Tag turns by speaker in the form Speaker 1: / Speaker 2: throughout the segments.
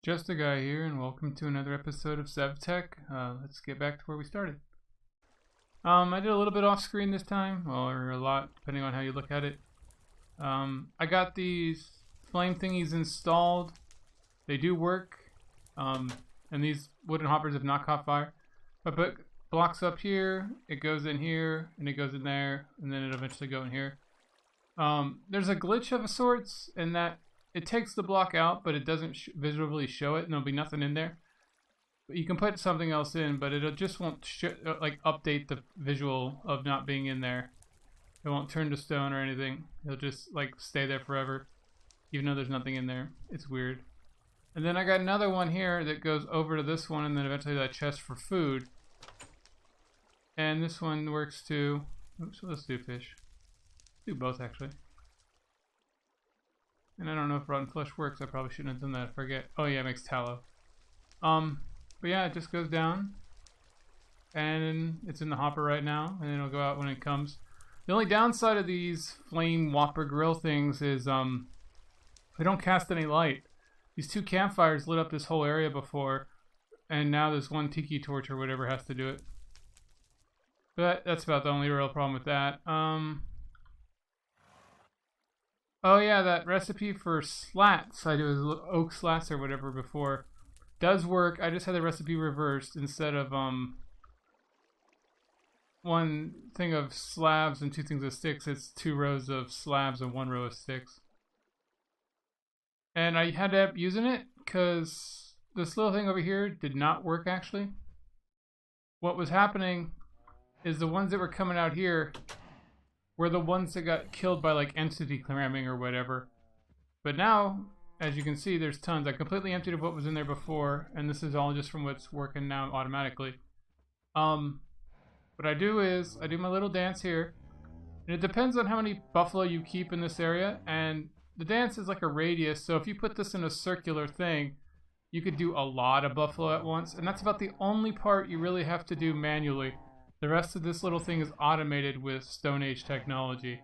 Speaker 1: Just a guy here, and welcome to another episode of Sevtech. Let's get back to where we started. I did a little bit off screen this time, or a lot, depending on how you look at it. I got these flame thingies installed. They do work, and these wooden hoppers have not caught fire. I put blocks up here, it goes in here, and it goes in there, and then it'll eventually go in here. There's a glitch of a sorts in that it takes the block out, but it doesn't visually show it, and there'll be nothing in there. But you can put something else in, but it just won't update the visual of not being in there. It won't turn to stone or anything. It'll just stay there forever, even though there's nothing in there. It's weird. And then I got another one here that goes over to this one, and then eventually that chest for food. And this one works too. Oops, so let's do fish. Do both actually. And I don't know if rotten flesh works. I probably shouldn't have done that. I forget. Oh yeah, it makes tallow. But yeah, it just goes down, and it's in the hopper right now, and it'll go out when it comes. The only downside of these flame whopper grill things is they don't cast any light. These two campfires lit up this whole area before, and now this one tiki torch or whatever has to do it. But that's about the only real problem with that. Oh yeah, that recipe for slats, I do oak slats or whatever before, does work. I just had the recipe reversed. Instead of one thing of slabs and two things of sticks, it's 2 rows of slabs and 1 row of sticks. And I had to end up using it because this little thing over here did not work actually. What was happening is the ones that were coming out here were the ones that got killed by entity cramming or whatever. But now, as you can see, there's tons. I completely emptied of what was in there before, and this is all just from what's working now automatically. What I do is, I do my little dance here, and it depends on how many buffalo you keep in this area, and the dance is like a radius, so if you put this in a circular thing, you could do a lot of buffalo at once, and that's about the only part you really have to do manually. The rest of this little thing is automated with Stone Age technology.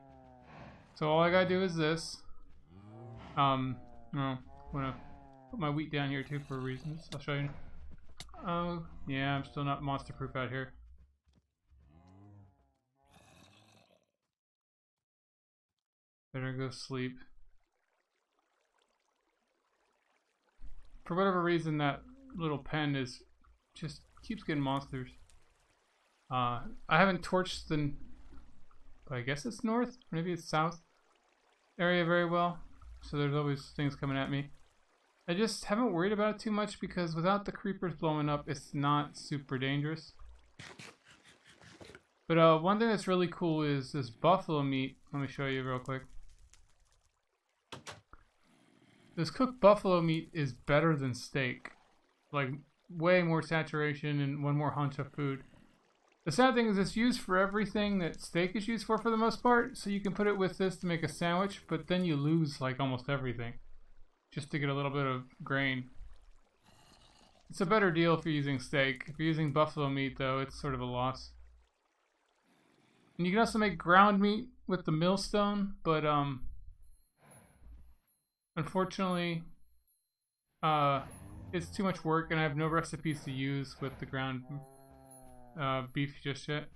Speaker 1: So all I gotta do is this. I'm gonna put my wheat down here too for reasons. I'll show you. Oh, yeah, I'm still not monster proof out here. Better go sleep. For whatever reason, that little pen is just keeps getting monsters. I haven't torched the, I guess it's north, maybe it's south area very well, so there's always things coming at me. I just haven't worried about it too much because without the creepers blowing up, it's not super dangerous. But one thing that's really cool is this buffalo meat. Let me show you real quick. This cooked buffalo meat is better than steak. Like, way more saturation and one more hunch of food. The sad thing is it's used for everything that steak is used for the most part, so you can put it with this to make a sandwich, but then you lose almost everything just to get a little bit of grain. It's a better deal if you're using steak. If you're using buffalo meat though, it's sort of a loss. And you can also make ground meat with the millstone, but unfortunately it's too much work and I have no recipes to use with the ground beef just yet.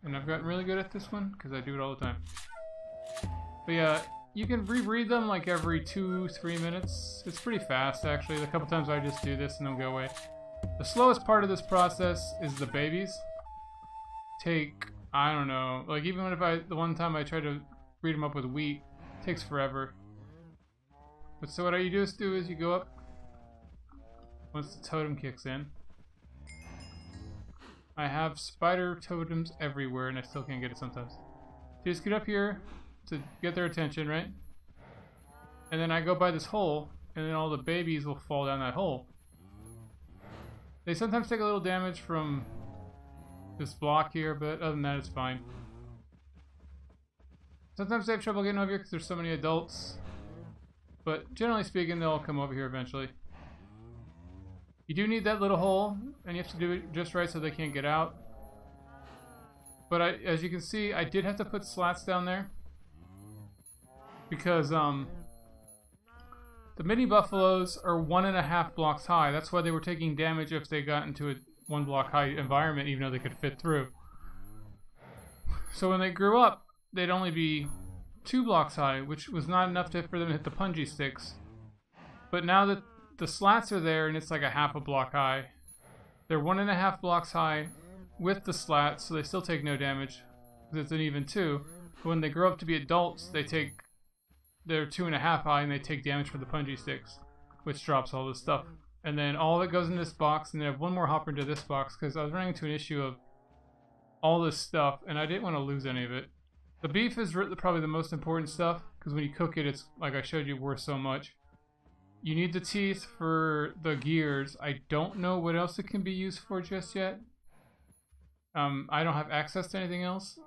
Speaker 1: And I've gotten really good at this one because I do it all the time. But yeah, you can rebreed them every 2-3 minutes. It's pretty fast actually. A couple times I just do this and they'll go away. The slowest part of this process is the babies. Take, I don't know, even if the one time I tried to breed them up with wheat, it takes forever. But so what you just do is you go up once the totem kicks in. I have spider totems everywhere and I still can't get it sometimes. So you just get up here to get their attention, right? And then I go by this hole and then all the babies will fall down that hole. They sometimes take a little damage from this block here, but other than that it's fine. Sometimes they have trouble getting over here because there's so many adults. But generally speaking, they'll come over here eventually. You do need that little hole, and you have to do it just right so they can't get out. But as you can see, I did have to put slats down there because The mini buffaloes are 1.5 blocks high. That's why they were taking damage if they got into a 1 block high environment, even though they could fit through. So when they grew up, they'd only be 2 blocks high, which was not enough for them to hit the punji sticks. But now that the slats are there and it's like a 1/2 block high, they're 1.5 blocks high with the slats, so they still take no damage because it's an even 2. But when they grow up to be adults, they're 2.5 high and they take damage from the punji sticks, which drops all this stuff. And then all of it goes in this box, and then I have one more hopper into this box because I was running into an issue of all this stuff and I didn't want to lose any of it. The beef is probably the most important stuff because when you cook it, it's like I showed you, worth so much. You need the teeth for the gears. I don't know what else it can be used for just yet. I don't have access to anything else.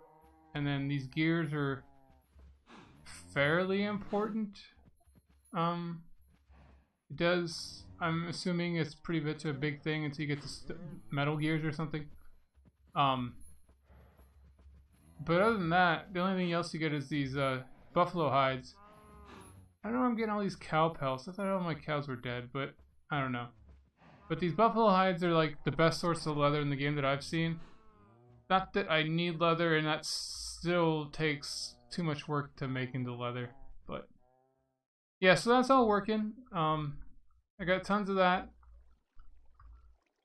Speaker 1: And then these gears are fairly important. I'm assuming it's pretty much a big thing until you get to metal gears or something. But other than that, the only thing else you get is these buffalo hides. I don't know where I'm getting all these cow pelts. I thought all my cows were dead, but I don't know. But these buffalo hides are like the best source of leather in the game that I've seen. Not that I need leather, and that still takes too much work to make into leather. But yeah, so that's all working. I got tons of that.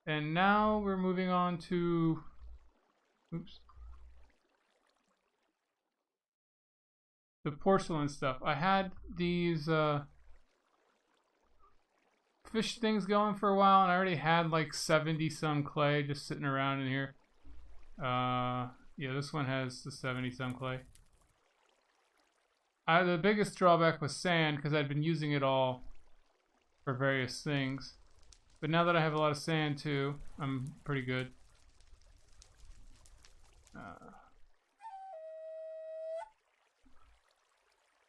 Speaker 1: And now we're moving on to... Oops. The porcelain stuff. I had these fish things going for a while, and I already had like 70 some clay just sitting around in here. Yeah, this one has the 70 some clay. The biggest drawback was sand because I'd been using it all for various things. But now that I have a lot of sand too, I'm pretty good.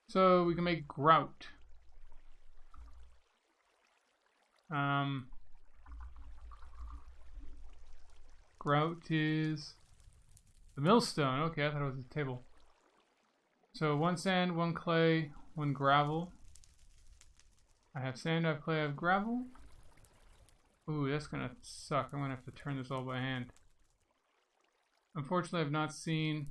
Speaker 1: So we can make grout. Grout is the millstone. Okay, I thought it was a table. So 1 sand, 1 clay, 1 gravel. I have sand, I have clay, I have gravel. Ooh, that's gonna suck. I'm gonna have to turn this all by hand. Unfortunately, I've not seen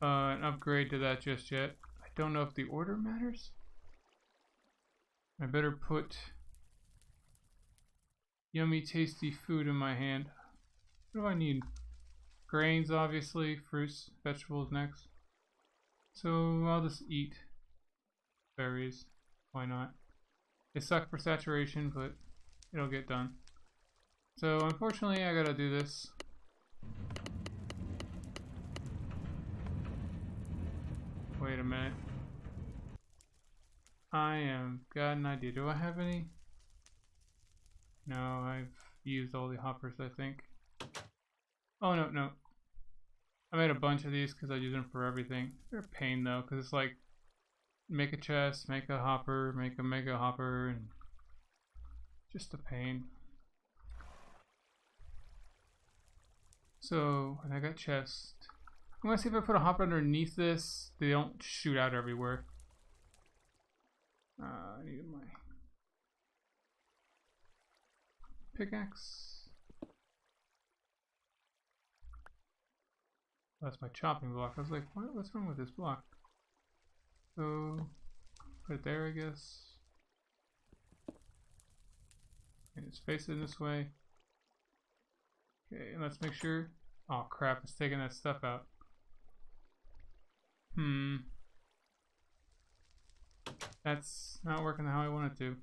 Speaker 1: an upgrade to that just yet. I don't know if the order matters. I better put yummy, tasty food in my hand. What do I need? Grains, obviously. Fruits, vegetables next. So I'll just eat berries. Why not? They suck for saturation, but it'll get done. So unfortunately, I gotta do this. Wait a minute. Got an idea. Do I have any? No, I've used all the hoppers, I think. Oh, no. I made a bunch of these because I use them for everything. They're a pain though, because it's like make a chest, make a hopper, make a mega hopper, and just a pain. So, and I got chest. I'm gonna see if I put a hopper underneath this, they don't shoot out everywhere. I need my pickaxe. That's my chopping block. I was like, what's wrong with this block? So, put it there, I guess. And just face it this way. Okay, and let's make sure. Oh crap, it's taking that stuff out. That's not working how I want it to.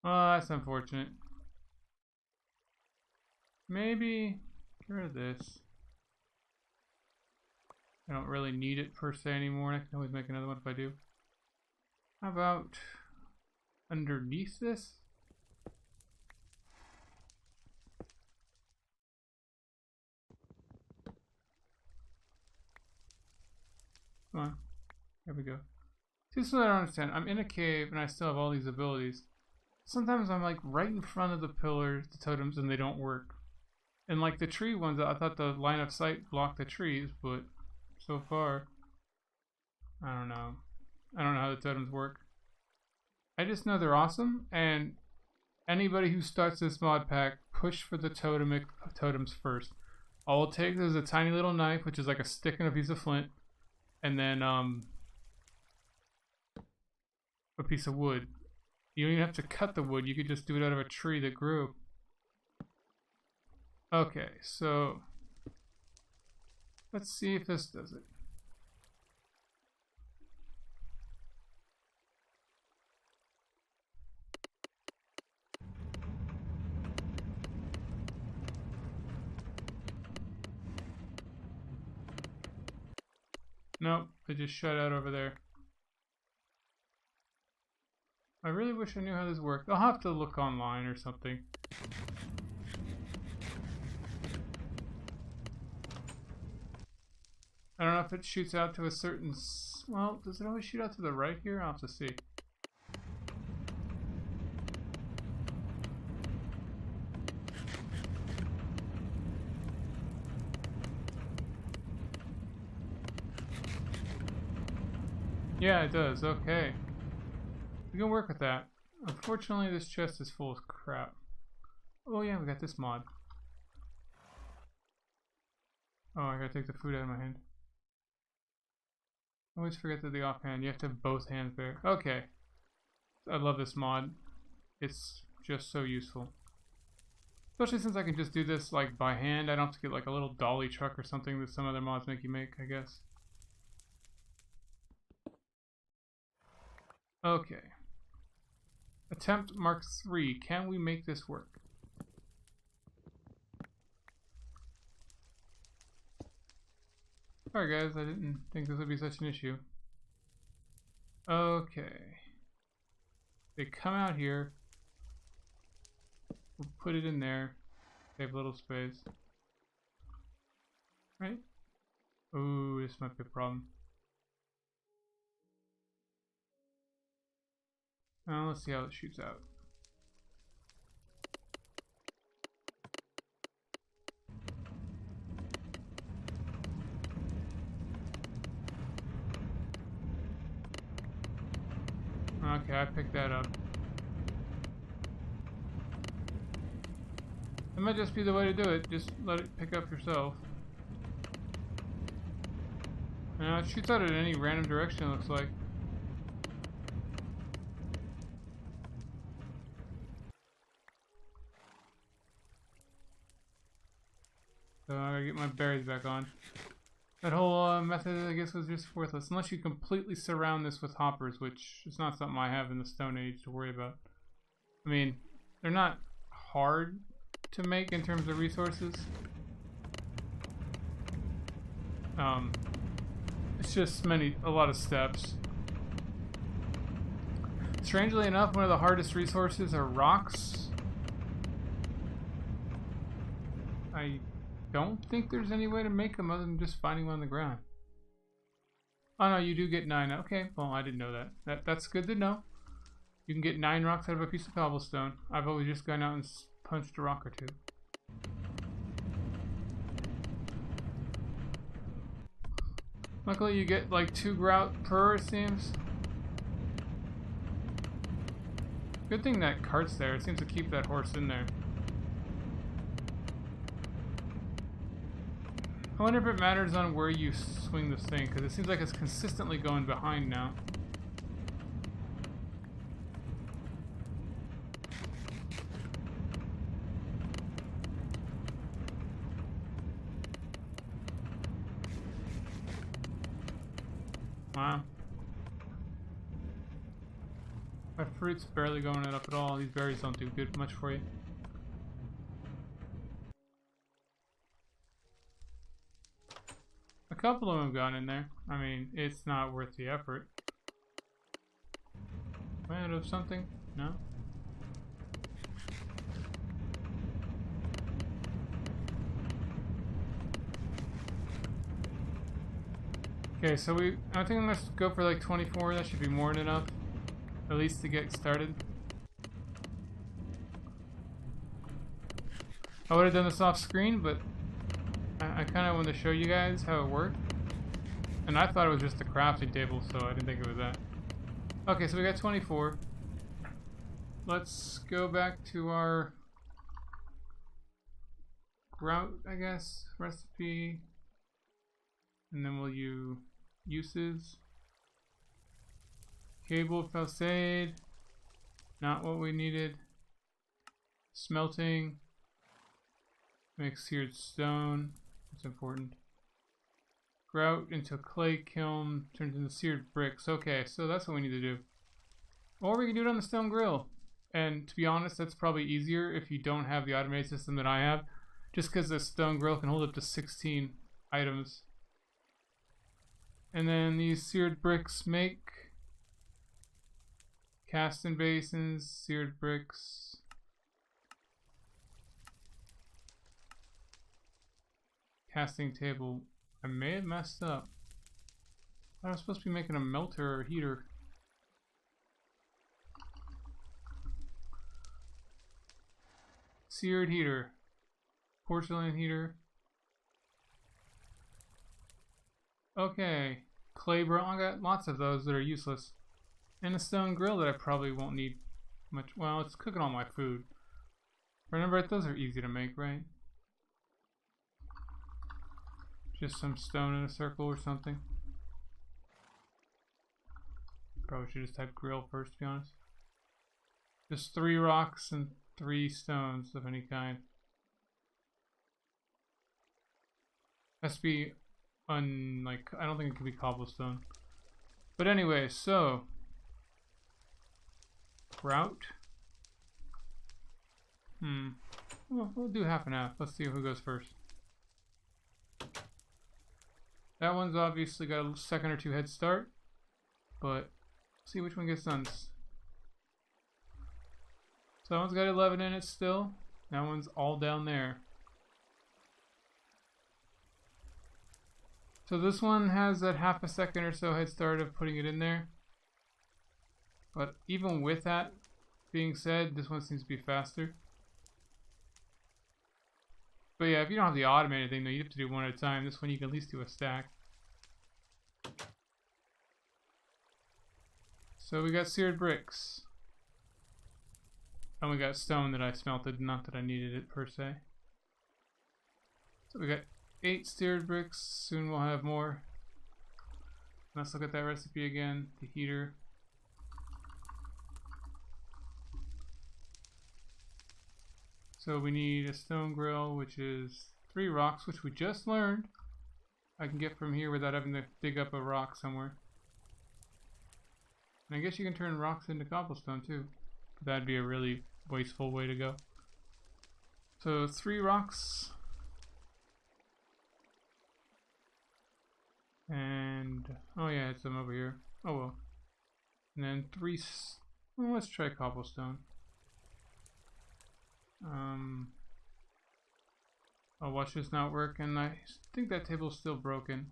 Speaker 1: Oh, that's unfortunate. Maybe get rid of this. I don't really need it per se anymore. I can always make another one if I do. How about underneath this? Come on. There we go. See, this is what I don't understand. I'm in a cave and I still have all these abilities. Sometimes I'm like right in front of the pillars, the totems, and they don't work. And like the tree ones, I thought the line of sight blocked the trees, but so far, I don't know. I don't know how the totems work. I just know they're awesome, and anybody who starts this mod pack, push for the totems first. All it takes is a tiny little knife, which is like a stick and a piece of flint, and then a piece of wood. You don't even have to cut the wood, you could just do it out of a tree that grew. Okay, so let's see if this does it. Nope, it just shut out over there. I really wish I knew how this worked. I'll have to look online or something. I don't know if it shoots out to a certain... Well, does it always shoot out to the right here? I'll have to see. Yeah, it does. Okay. We can work with that. Unfortunately, this chest is full of crap. Oh yeah, we got this mod. Oh, I gotta take the food out of my hand. I always forget that the offhand, you have to have both hands there. Okay. I love this mod. It's just so useful. Especially since I can just do this like by hand. I don't have to get like a little dolly truck or something that some other mods make you make, I guess. Okay. Attempt mark 3. Can we make this work? Alright guys, I didn't think this would be such an issue. Okay. They come out here. We'll put it in there. Save a little space. Right? Ooh, this might be a problem. Now let's see how it shoots out. Okay, I picked that up. That might just be the way to do it. Just let it pick up yourself. Now it shoots out in any random direction, it looks like. So I gotta get my berries back on. That whole method, I guess, was just worthless. Unless you completely surround this with hoppers, which is not something I have in the Stone Age to worry about. I mean, they're not hard to make in terms of resources. It's just a lot of steps. Strangely enough, one of the hardest resources are rocks. I don't think there's any way to make them other than just finding them on the ground. Oh no, you do get 9. Okay, well I didn't know that. That's good to know. You can get 9 rocks out of a piece of cobblestone. I've always just gone out and punched a rock or 2. Luckily you get like 2 grout per, it seems. Good thing that cart's there. It seems to keep that horse in there. I wonder if it matters on where you swing this thing, because it seems like it's consistently going behind now. Wow. My fruit's barely going up at all. These berries don't do good much for you. A couple of them have gone in there. I mean, it's not worth the effort. Am I out of something? No? Okay, so I think I'm gonna go for like 24. That should be more than enough, at least to get started. I would have done this off screen, but I kind of wanted to show you guys how it worked. And I thought it was just a crafting table, so I didn't think it was that. Okay, so we got 24. Let's go back to our grout, I guess, recipe. And then we'll use uses. Cable falsade. Not what we needed. Smelting. Make seared stone. That's important. Grout into clay kiln. Turns into seared bricks. Okay, so that's what we need to do. Or we can do it on the stone grill. And to be honest, that's probably easier if you don't have the automated system that I have. Just because the stone grill can hold up to 16 items. And then these seared bricks make casting basins, seared bricks. Casting table. I may have messed up. I was supposed to be making a melter or a heater. Seared heater. Porcelain heater. Okay. Clay bronze. I got lots of those that are useless. And a stone grill that I probably won't need much. Well, it's cooking all my food. Remember, those are easy to make, right? Just some stone in a circle or something. Probably should just type grill first, to be honest. Just 3 rocks and 3 stones of any kind. Has to be I don't think it could be cobblestone. But anyway, so grout. Well, we'll do half and half. Let's see who goes first. That one's obviously got a second or 2 head start, but see which one gets done. So that one's got 11 in it still. That one's all down there. So this one has that half a second or so head start of putting it in there. But even with that being said, this one seems to be faster. But yeah, if you don't have the automated thing, though, you have to do one at a time. This one you can at least do a stack. So we got seared bricks. And we got stone that I smelted, not that I needed it per se. So we got 8 seared bricks. Soon we'll have more. Let's look at that recipe again. The heater. So we need a stone grill, which is 3 rocks, which we just learned I can get from here without having to dig up a rock somewhere. And I guess you can turn rocks into cobblestone too. But that'd be a really wasteful way to go. So 3 rocks. And, oh yeah, it's them over here. Oh well. And then 3, well, let's try cobblestone. Oh, watch this not work, and I think that table's still broken.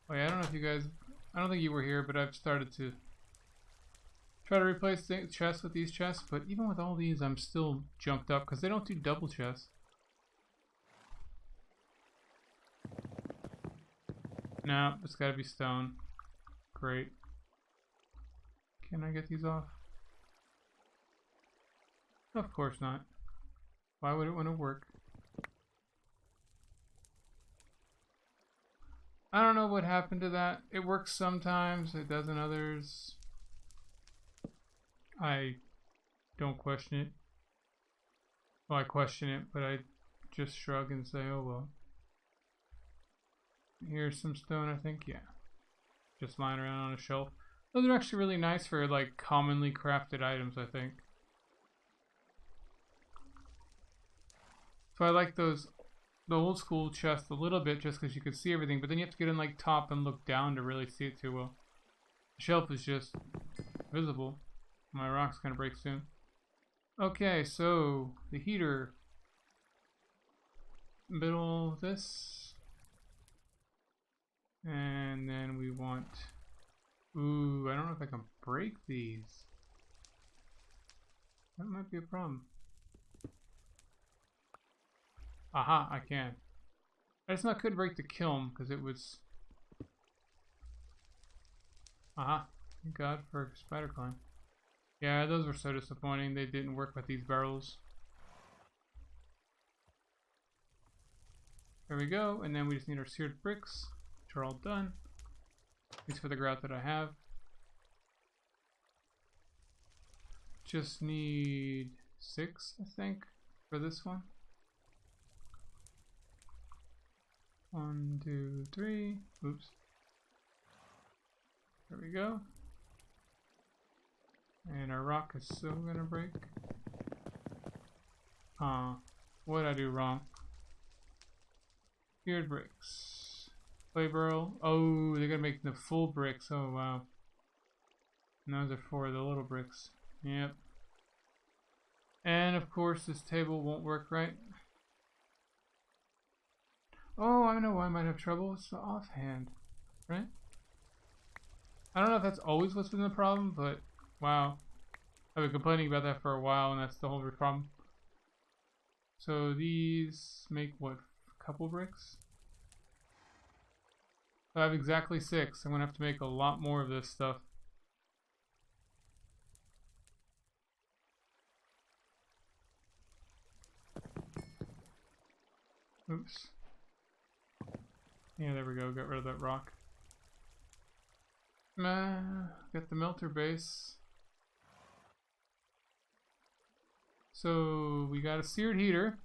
Speaker 1: Oh yeah, I don't know if you guys, I don't think you were here, but I've started to try to replace the chests with these chests, but even with all these, I'm still junked up, because they don't do double chests. No, it's gotta be stone. Great. Can I get these off? Of course not. Why would it want to work? I don't know what happened to that. It works sometimes, it doesn't others. I don't question it. Well, I question it, but I just shrug and say, oh well. Here's some stone, I think, yeah. Just lying around on a shelf. Those are actually really nice for like commonly crafted items, I think. So I like the old school chests a little bit just because you can see everything, but then you have to get in like top and look down to really see it too well. The shelf is just visible. My rock's gonna break soon. Okay, so the heater. Middle of this. And then we want, ooh, I don't know if I can break these. That might be a problem. Aha, I can. I just not couldn't break the kiln because it was. Aha, thank God for spider climb. Yeah, those were so disappointing. They didn't work with these barrels. There we go, and then we just need our seared bricks, which are all done. At least for the grout that I have. Just need 6, I think, for this one. 1, 2, 3. Oops. There we go. And our rock is still gonna break. What did I do wrong? Seared bricks. Clay barrel. Oh, they're gonna make the full bricks. Oh, wow. And those are for the little bricks. Yep. And of course, this table won't work right. Oh, I know why I might have trouble. It's the offhand, right? I don't know if that's always what's been the problem, but wow. I've been complaining about that for a while, and that's the whole problem. So these make what? A couple bricks? I have exactly 6. I'm gonna have to make a lot more of this stuff. Oops. Yeah, there we go. Got rid of that rock. Got the melter base. So we got a seared heater.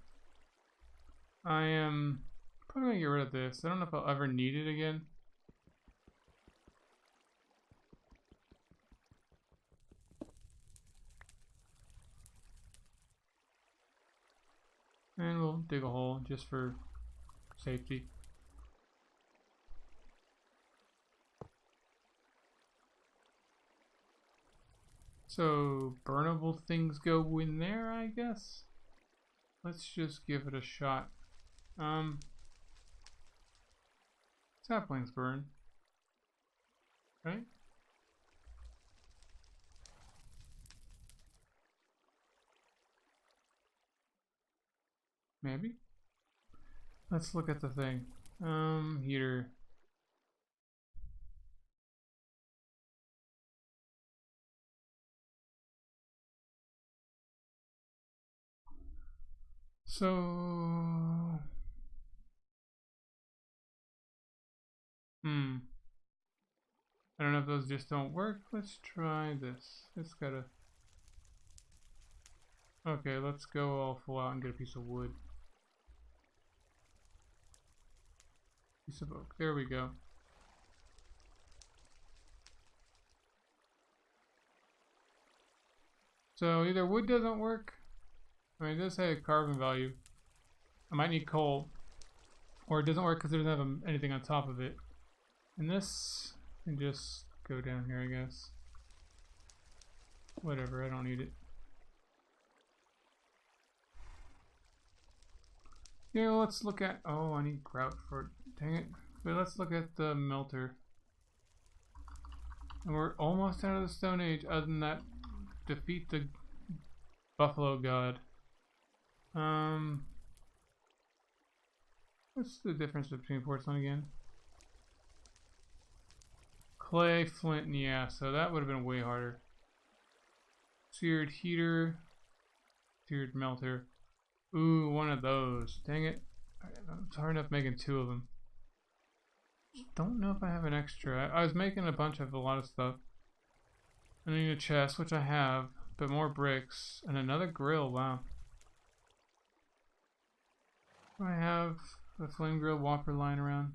Speaker 1: I am probably gonna get rid of this. I don't know if I'll ever need it again. And we'll dig a hole just for safety. So burnable things go in there, I guess. Let's just give it a shot. Saplings burn, right? Maybe. Let's look at the thing. Heater. So, I don't know if those just don't work. Let's try this. It's gotta. Okay, let's go all full out and get a piece of wood. Piece of oak. There we go. So either wood doesn't work. I mean, it does say a carbon value. I might need coal. Or it doesn't work because it doesn't have anything on top of it. And this can just go down here, I guess. Whatever, I don't need it. Yeah, let's look at... Oh, I need grout for it. Dang it. But let's look at the melter. And we're almost out of the Stone Age, other than that, defeat the Bufflo god. What's the difference between porcelain again? Clay, flint, yeah, so that would have been way harder. Seared heater, seared melter. Ooh, one of those. Dang it. It's hard enough making 2 of them. Don't know if I have an extra. I was making a bunch of a lot of stuff. I need a chest, which I have, but more bricks, and another grill, wow. Do I have a flame grill whopper lying around?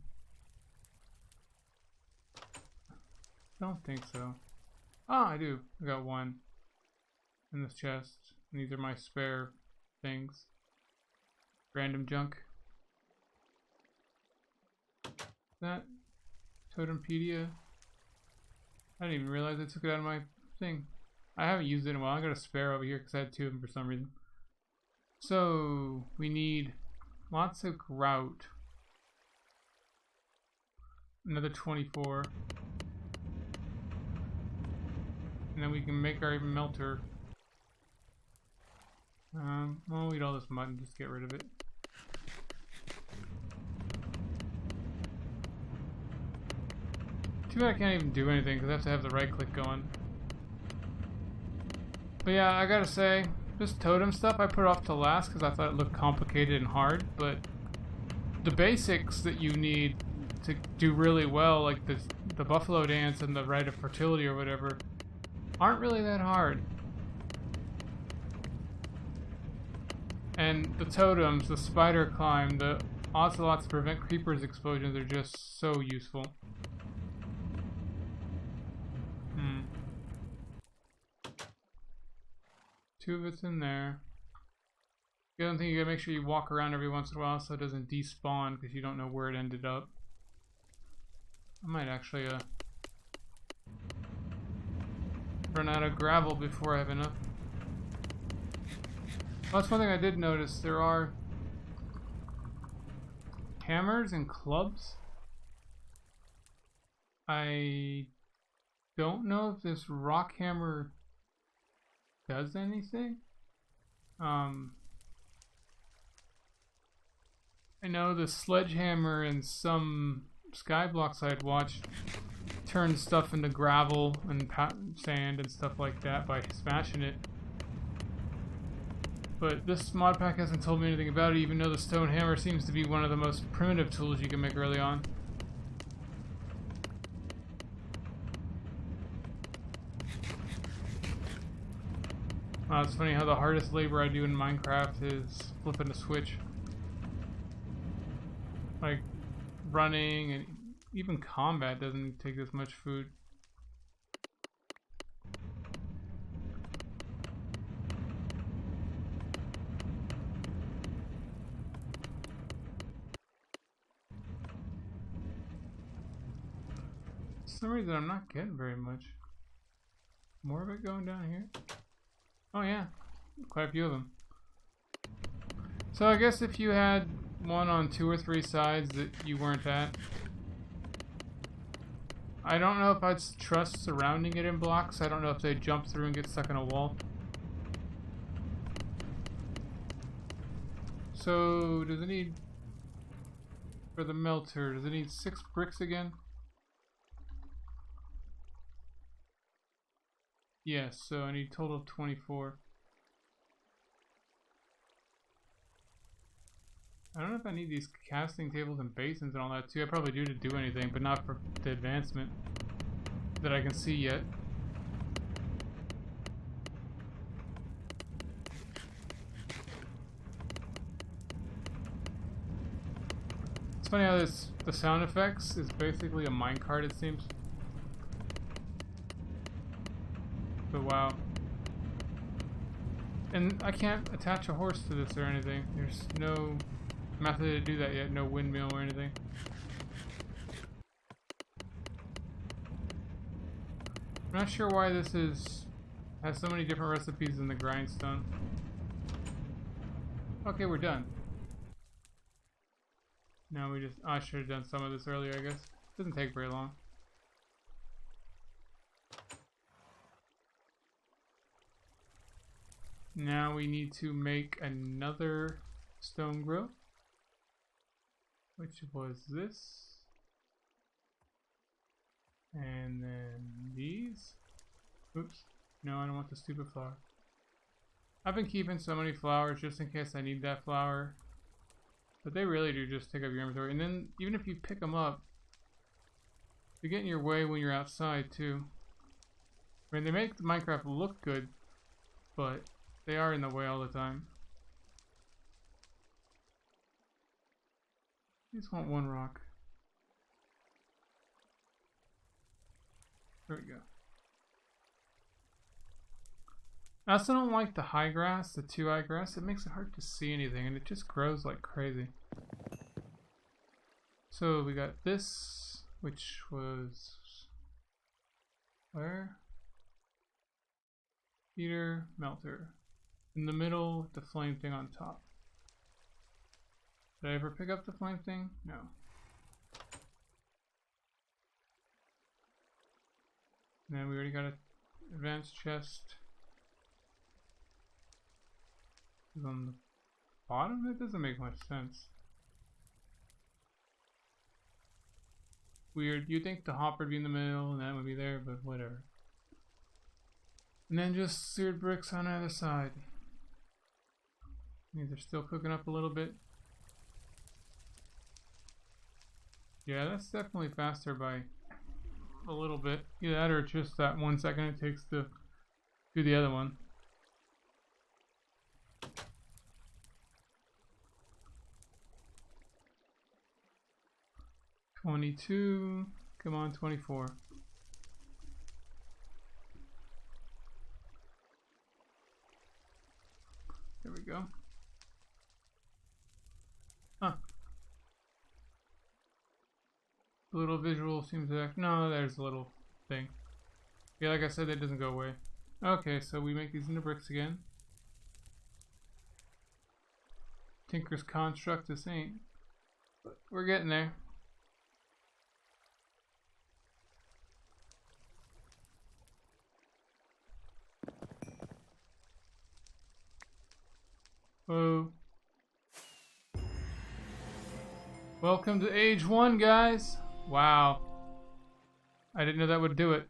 Speaker 1: Don't think so. Ah, I do. I got one in this chest. And these are my spare things. Random junk. That Totempedia. I didn't even realize I took it out of my thing. I haven't used it in a while. I got a spare over here because I had 2 of them for some reason. So we need lots of grout. Another 24. And then we can make our melter. We'll eat all this mud and just get rid of it. Too bad I can't even do anything because I have to have the right click going. But yeah, I gotta say, this totem stuff I put off to last because I thought it looked complicated and hard, but the basics that you need to do really well, like the Buffalo dance and the rite of fertility or whatever, aren't really that hard. And the totems, the spider climb, the ocelots to prevent creepers explosions are just so useful. Two of it's in there. The other thing, you gotta make sure you walk around every once in a while so it doesn't despawn because you don't know where it ended up. I might actually run out of gravel before I have enough. Well, that's one thing I did notice. There are hammers and clubs. I don't know if this rock hammer does anything. I know the sledgehammer and some skyblocks I had watched turn stuff into gravel and sand and stuff like that by smashing it. But this mod pack hasn't told me anything about it, even though the stone hammer seems to be one of the most primitive tools you can make early on. Wow, it's funny how the hardest labor I do in Minecraft is flipping a switch. Like, running and even combat doesn't take this much food. For some reason I'm not getting very much. More of it going down here? Oh yeah, quite a few of them. So I guess if you had one on 2 or 3 sides that you weren't at, I don't know if I'd trust surrounding it in blocks. I don't know if they jump through and get stuck in a wall. So does it need, for the melter, does it need 6 bricks again? Yes, so I need a total of 24. I don't know if I need these casting tables and basins and all that too. I probably do to do anything, but not for the advancement that I can see yet. It's funny how the sound effects is basically a minecart, it seems. But wow. And I can't attach a horse to this or anything. There's no method to do that yet, no windmill or anything. I'm not sure why this has so many different recipes in the grindstone. Okay, we're done. Now we just, oh, I should have done some of this earlier, I guess. Doesn't take very long. Now we need to make another stone grill, which was this, and then these. Oops, no, I don't want the stupid flower. I've been keeping so many flowers just in case I need that flower, but they really do just take up your inventory. And then even if you pick them up, they get in your way when you're outside too. I mean, they make the Minecraft look good, but they are in the way all the time. I just want one rock. There we go. I also don't like the high grass, the 2-eye grass. It makes it hard to see anything and it just grows like crazy. So we got this, which was where? Heater, melter. In the middle, the flame thing on top. Did I ever pick up the flame thing? No. And then we already got an advanced chest. Is on the bottom? That doesn't make much sense. weird. You'd think the hopper would be in the middle and that would be there, but whatever. And then just seared bricks on either side. These are still cooking up a little bit. Yeah, that's definitely faster by a little bit. Either that or just that 1 second it takes to do the other one. $22. Come on, 24. There we go. Huh. The little visual seems to act. No, there's a little thing. Yeah, like I said, that doesn't go away. Okay, so we make these into bricks again. Tinker's construct, this ain't. But we're getting there. Whoa. Welcome to Age 1, guys. Wow. I didn't know that would do it.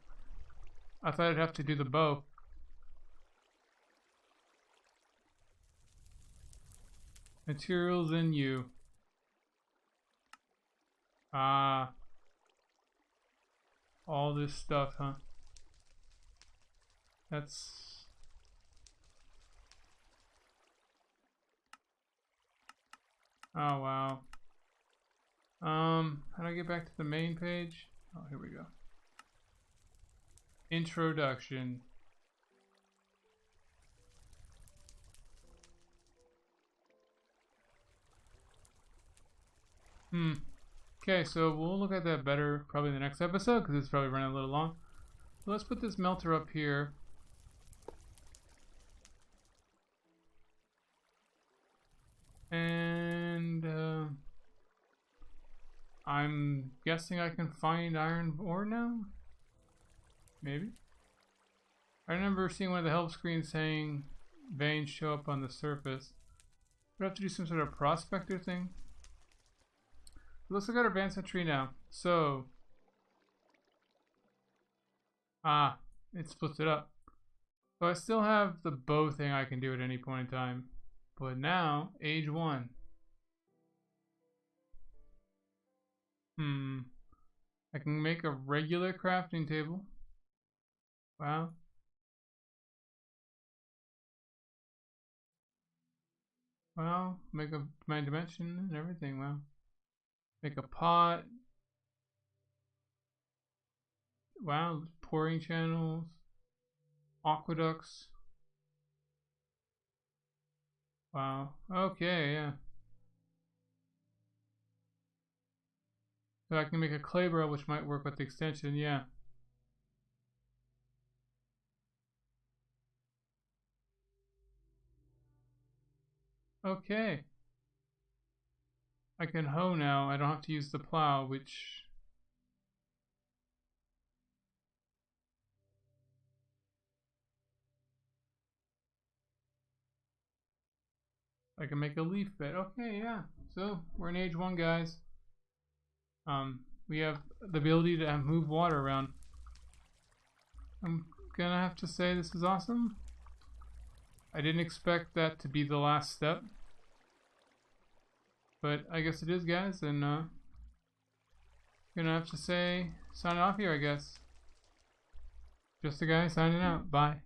Speaker 1: I thought I'd have to do the bow. Materials in you. Ah. All this stuff, huh? That's... Oh, wow. How do I get back to the main page? Oh, here we go. Introduction. Okay, so we'll look at that better probably in the next episode because it's probably running a little long. So let's put this melter up here. And I'm guessing I can find iron ore now? Maybe? I remember seeing one of the help screens saying veins show up on the surface. Do I have to do some sort of prospector thing? Let's look at our advancement tree now. So, it splits it up. So I still have the bow thing I can do at any point in time. But now, Age 1. I can make a regular crafting table. Wow. Wow, make a my dimension and everything, wow. Make a pot. Wow, pouring channels. Aqueducts. Wow, okay, yeah. So I can make a clay barrel, which might work with the extension, yeah. Okay. I can hoe now. I don't have to use the plow, which... I can make a leaf bed. Okay, yeah. So, we're in Age 1, guys. We have the ability to move water around. I'm gonna have to say this is awesome. I didn't expect that to be the last step. But I guess it is, guys, and gonna have to say sign off here, I guess. Just a guy signing out. Bye.